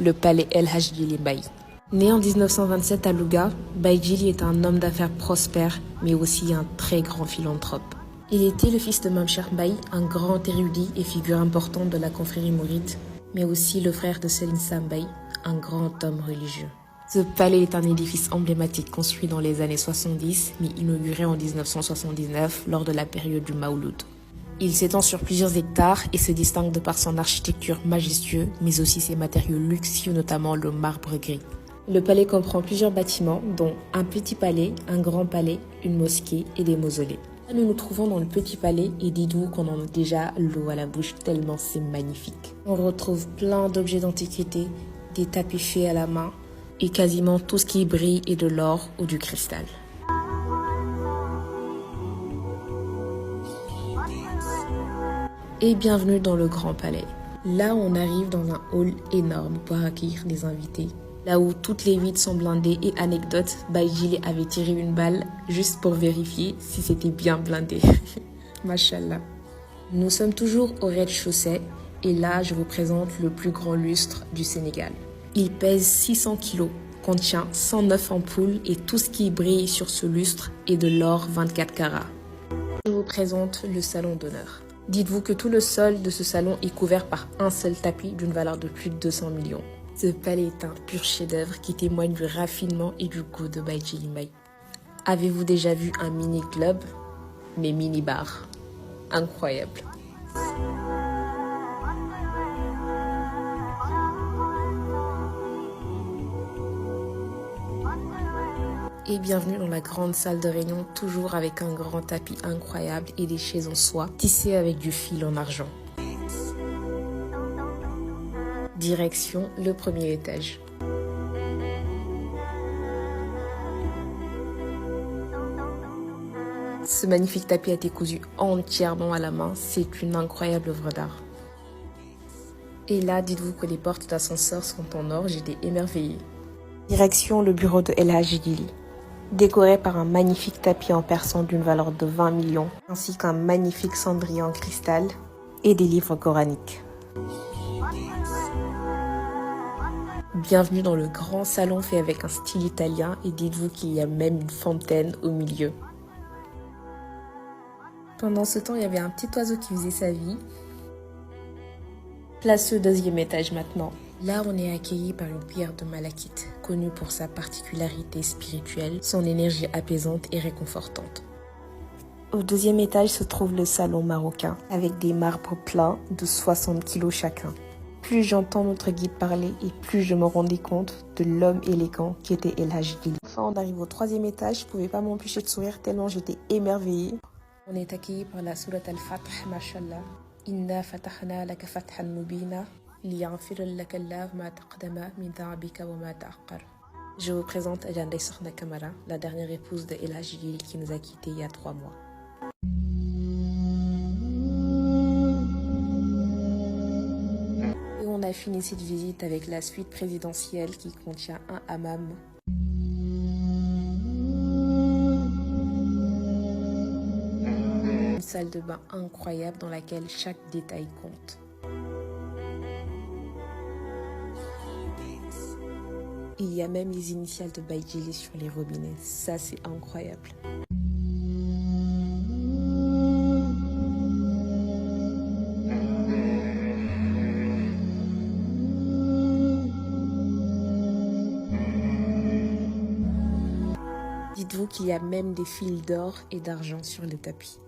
le palais El Hadj Djily Mbaye. Né en 1927 à Louga, Baye Djily est un homme d'affaires prospère, mais aussi un très grand philanthrope. Il était le fils de Mame Cheikh Mbaye, un grand érudit et figure importante de la confrérie mouride, mais aussi le frère de Serigne Sam Mbaye, un grand homme religieux. Ce palais est un édifice emblématique construit dans les années 70, mais inauguré en 1979 lors de la période du Maouloud. Il s'étend sur plusieurs hectares et se distingue de par son architecture majestueuse, mais aussi ses matériaux luxueux, notamment le marbre gris. Le palais comprend plusieurs bâtiments, dont un petit palais, un grand palais, une mosquée et des mausolées. Là, nous nous trouvons dans le petit palais et dites-vous qu'on en a déjà l'eau à la bouche tellement c'est magnifique. On retrouve plein d'objets d'antiquité, des tapis faits à la main et quasiment tout ce qui brille est de l'or ou du cristal. Et bienvenue dans le Grand Palais. Là, on arrive dans un hall énorme pour accueillir des invités. Là où toutes les vitres sont blindées et anecdote, Baye Djily avait tiré une balle juste pour vérifier si c'était bien blindé. Mashallah. Nous sommes toujours au rez-de-chaussée et là, je vous présente le plus grand lustre du Sénégal. Il pèse 600 kg, contient 109 ampoules et tout ce qui brille sur ce lustre est de l'or 24 carats. Je vous présente le salon d'honneur. Dites-vous que tout le sol de ce salon est couvert par un seul tapis d'une valeur de plus de 200 millions. Ce palais est un pur chef-d'œuvre qui témoigne du raffinement et du goût de Baye Djily Mbaye. Avez-vous déjà vu un mini-club, mais mini-bar? Incroyable. Et bienvenue dans la grande salle de réunion, toujours avec un grand tapis incroyable et des chaises en soie, tissées avec du fil en argent. Direction le premier étage. Ce magnifique tapis a été cousu entièrement à la main, c'est une incroyable œuvre d'art. Et là, dites-vous que les portes d'ascenseur sont en or, j'étais émerveillée. Direction le bureau de El Hadj Djily. Décoré par un magnifique tapis en persan d'une valeur de 20 millions, ainsi qu'un magnifique cendrier en cristal et des livres coraniques. Bienvenue dans le grand salon fait avec un style italien et dites-vous qu'il y a même une fontaine au milieu. Pendant ce temps, il y avait un petit oiseau qui faisait sa vie. Place au deuxième étage maintenant. Là, on est accueilli par une pierre de malachite, connue pour sa particularité spirituelle, son énergie apaisante et réconfortante. Au deuxième étage se trouve le salon marocain, avec des marbres pleins de 60 kg chacun. Plus j'entends notre guide parler et plus je me rendais compte de l'homme élégant qui était El Hadj Djily. Enfin, on arrive au troisième étage, je ne pouvais pas m'empêcher de sourire tellement j'étais émerveillée. On est accueilli par la sourate al-Fath, mashallah. Inna fatahna laka fathan mubina. Je vous présente Adja Ndeye Sokhna Camara, la dernière épouse de El Hadj Djily qui nous a quittés il y a 3 mois. Et on a fini cette visite avec la suite présidentielle qui contient un hammam. Une salle de bain incroyable dans laquelle chaque détail compte. Il y a même les initiales de Baye Djily sur les robinets. Ça, c'est incroyable. Dites-vous qu'il y a même des fils d'or et d'argent sur le tapis.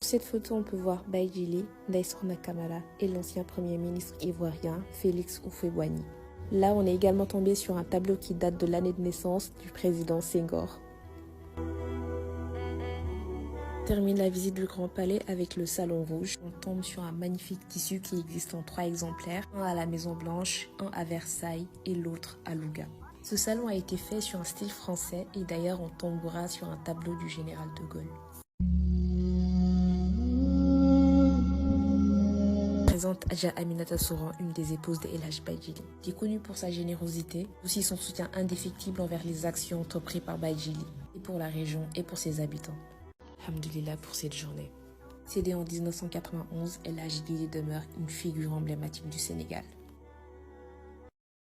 Sur cette photo, on peut voir Baye Djily, Ndeye Sokhna Camara et l'ancien premier ministre ivoirien Félix Houphouët-Boigny. Là, on est également tombé sur un tableau qui date de l'année de naissance du président Senghor. On termine la visite du Grand Palais avec le Salon Rouge. On tombe sur un magnifique tissu qui existe en 3 exemplaires, un à la Maison Blanche, un à Versailles et l'autre à Louga. Ce salon a été fait sur un style français et d'ailleurs on tombera sur un tableau du général de Gaulle. présente Adja Aminata Souran, une des épouses de El Hadj Baye Djily, qui est connue pour sa générosité, aussi son soutien indéfectible envers les actions entreprises par Baye Djily, et pour la région et pour ses habitants. Alhamdoulilah pour cette journée. Cédé en 1991, El Hadj Djily demeure une figure emblématique du Sénégal.